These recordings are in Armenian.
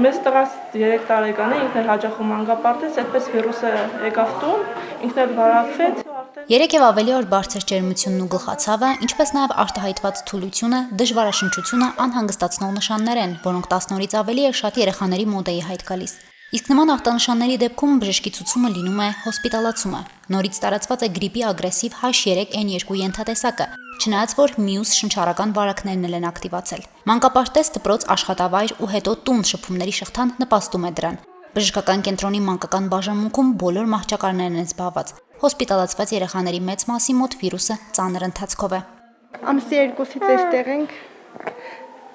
Մեծ տղաս 3 տարեկան է, ինքն էլ հաճախում մանկապարտեզ, այդպես վիրուսը եկավ տուն, ինքն էլ վարակվեց։ 3 եւ ավելի օր բարձր ջերմությունն ու գլխացավը, ինչպես նաեւ արտահայտված թուլությունը, դժվարաշնչությունը անհանգստացնող նշաններ են, որոնք 10 օրից ավելի է շատ երեխաների մոտ է հայտ գալիս։ Իսկ նման ախտանշանների դեպքում բժշկի ցուցումը լինում է հոսպիտալացումը։ Նորից տարածված է գրիպի ագրեսիվ H3N2 ենթատեսակը, չնայած որ մյուս շնչառական վարակներն էլ են ակտիվացել։ Մանկապարտեզ, դպրոց, աշխատավայր ու հետո տուն շփումների շղթան նպաստում է դրան։ Բժշկական կենտրոնի մանկական բաժանմունքում բոլոր մահճակալներն են զբաղված։ Հոսպիտալացված երեխաների մեծ մասի մոտ վիրուսը ծանր ընթացքով է։ Ամսի 2-ից այստեղ ենք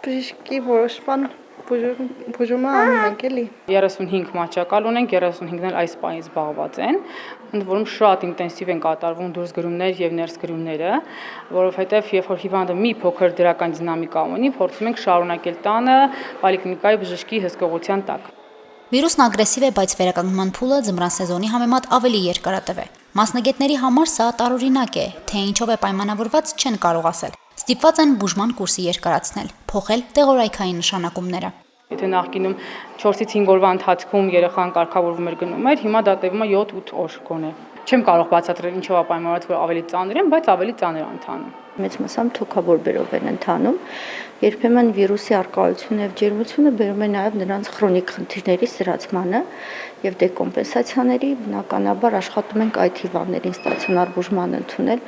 բժշկի որոշման բուժումը անում ենք էլի։ 35 մահճակալ ունենք, 35-ն էլ այս պահին զբաղված են, ընդ որում շատ ինտենսիվ են կատարվում դուրսգրումներ եւ ներսգրումները, որովհետեւ երբ որ հիվանդը մի փոքր դրական դինամիկա ունի, փորձում ենք շարունակել տանը պոլիկլինիկայի բժշկի հսկողության տակ։ Վիրուսն ագրեսիվ է, բայց վերականգնման փուլը ձմռան սեզոնի համեմատ ավելի երկարատև է։ Մասնագետների համար սա տարօրինակ է, թե ինչով է պայմանավորված չեն կարող ասել։ Ստիպված են բուժման կուրսի երկարացնել, փոխել տեղորայքային նշանակումները։ Եթե նախկինում 4-ից 5 օրվա ընթացքում երեխան կարգավորվում էր գնում էր, հիմա դա տևում է 7-8 օր գոնե։ Չեմ կարող բացատրել ինչով է պայմանավորված, որ ավելի ծանր են, բայց ավելի ծանր է ընթանում։ Մեծ մասամբ թոքաբորբերով են ընթանում։ Երբեմն վիրուսի արկայությունը եւ ջերմությունը բերում է նաեւ նրանց քրոնիկ խնդիրների սրացմանը եւ դեկոմպենսացիաների, բնականաբար աշխատում ենք այդ հիվանդներին ստացիոնար բուժման ընդունել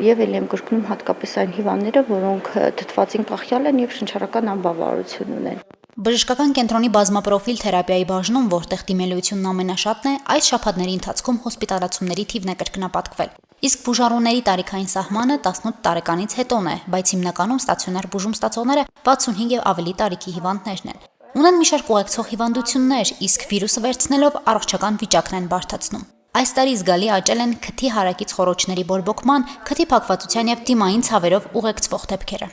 եւ ելի եմ կրկնում հատկապես այն հիվանդները, որոնք թթվածին կախյալ են եւ շնչառական անբավարարություն ունեն։ Բժշկական կենտրոնի բազմապրոֆիլ թերապիայի բաժնում, որտեղ դիմելությունն ամենաշատն է, այս շաբաթների ընթացքում հոսպիտալացումների թիվն է կրկնապատկվել։ Իսկ բուժառուների տարիքային սահմանը 18 տարեկանից հետոն է, բայց հիմնականում ստացիոնար բուժում ստացողները 65 եւ ավելի տարիքի հիվանդներն են։ Ունեն մի շարք ուղեկցող հիվանդություններ, իսկ վիրուսը վերցնելով առողջական վիճակն են բարդացնում։ Այս տարի զգալի աճել են քթի հարակից խոռոչների բորբոքման, քթի փակվածության եւ դիմային ցավերով ուղեկցվող դեպքերը։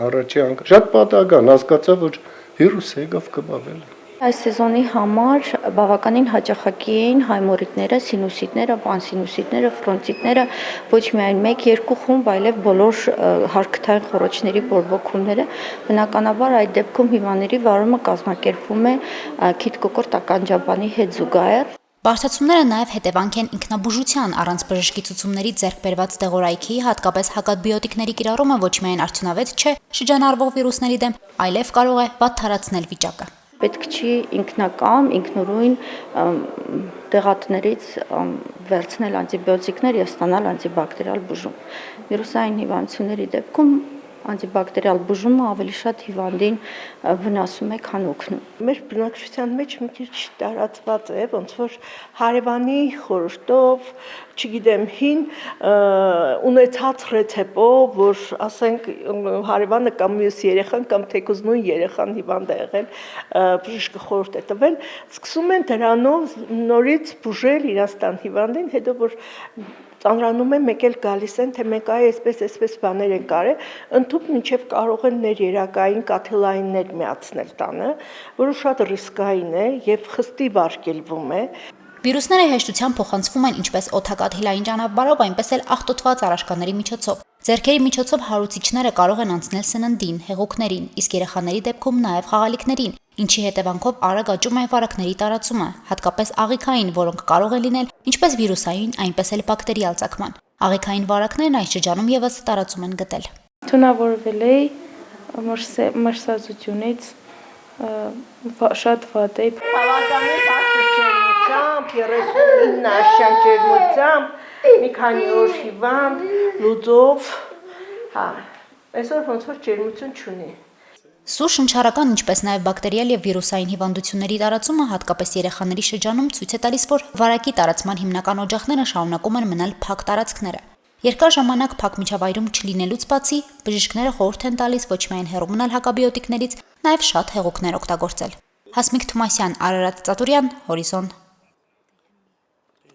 Առաջի անգամ շատ պատահական հասկացա, որ վիրուսը եկավ կբավել։ Այս սեզոնի համար բավականին հաճախակի էին հայմորիտները, սինուսիտները, պանսինուսիտները, ֆրոնտիտները, ոչ միայն 1-2 խումբ, այլև բոլոր հարկթային խոռոչների բորբոքումները։ Բնականաբար այդ դեպքում հիվանդների վարումը կազմակերպվում է քիթ-կոկորտ ականջաբանի հետ զուգահեռ։ Բարդացումները նաև հետևանք են ինքնաբուժության առանց բժշկի ցուցումների ձեռք բերված տեղորայքի, հատկապես հակաբիոտիկների կիրառումը ոչ միայն արդյունավետ չէ շրջանառվող վիրուսների դեմ, այլև կարող է վատթարացնել վիճակը։ Պետք չի ինքնակամ, ինքնուրույն տեղատներից վերցնել անտիբիոտիկներ եւ ստանալ անտիբակտերիալ բուժում։ Վիրուսային հիվանդությունների դեպքում անտիբակտերիալ բուժումը ավելի շատ հիվանդին վնասում է, քան օգնում։ Մեր բնակչության մեջ մի քիչ տարածված է, ոնց որ հարևանի խորհրդով, չգիտեմ, հին ունեցած ռեցեպտով, որ ասենք հարևանը կամ մյուս երեխան կամ թեկուզ նույն երեխան հիվանդ է եղել, բժիշկը խորհուրդ է տվել, սկսում են դրանով նորից բուժել իրաց տան հիվանդին, հետո որ ծանրանում է, մեկ էլ գալիս են, թե մենք այսպես բաներ են կարել, ընդհանուր մինչև կարող են ներերակային կաթիլայիններ միացնել տանը, որը շատ ռիսկային է եւ խստի վարկելվում է։ Վիրուսները հեշտությամբ փոխանցվում են ինչպես օդակաթիլային ճանապարհով, այնպես էլ աղտոտված առաշկաների միջոցով։ Ձեռքերի միջոցով հարուցիչները կարող են անցնել սննդին, հեղուկներին, իսկ երեխաների դեպքում նաև խաղալիքներին, ինչի հետևանքով արագ աճում է վարակների տարածումը, հատկապես աղիքային, որոնք կարող են լինել ինչպես վիրուսային, այնպես էլ բակտերիալ ծագման։ Աղիքային վարակներն այս շրջանում եւս տարածում են գտել։ Թունավորվել է մրսածությունից շատ վատ է։ Բավականին բարձր ջերմությամբ, 39 աշյան ջերմությամբ, մի քանի օր հիվանդ, լուծով, այսօր ոնց որ ջերմություն չունի։ Սուր շնչառական, ինչպես նաև բակտերիալ եւ վիրուսային հիվանդությունների տարածումը հատկապես երեխաների շրջանում ցույց է տալիս, որ վարակի տարածման հիմնական օջախները շարունակում են մնալ փակ տարածքները։ Երկար ժամանակ փակ միջավայրում չլինելուց բացի, բժիշկները խորհուրդ են տալիս ոչ միայն հեռու մնալ հակաբիոտիկներից, նաև շատ հեղուկներ օգտագործել։ Հասմիկ Թումասյան, Արարատ Ծատուրյան, Հորիզոն։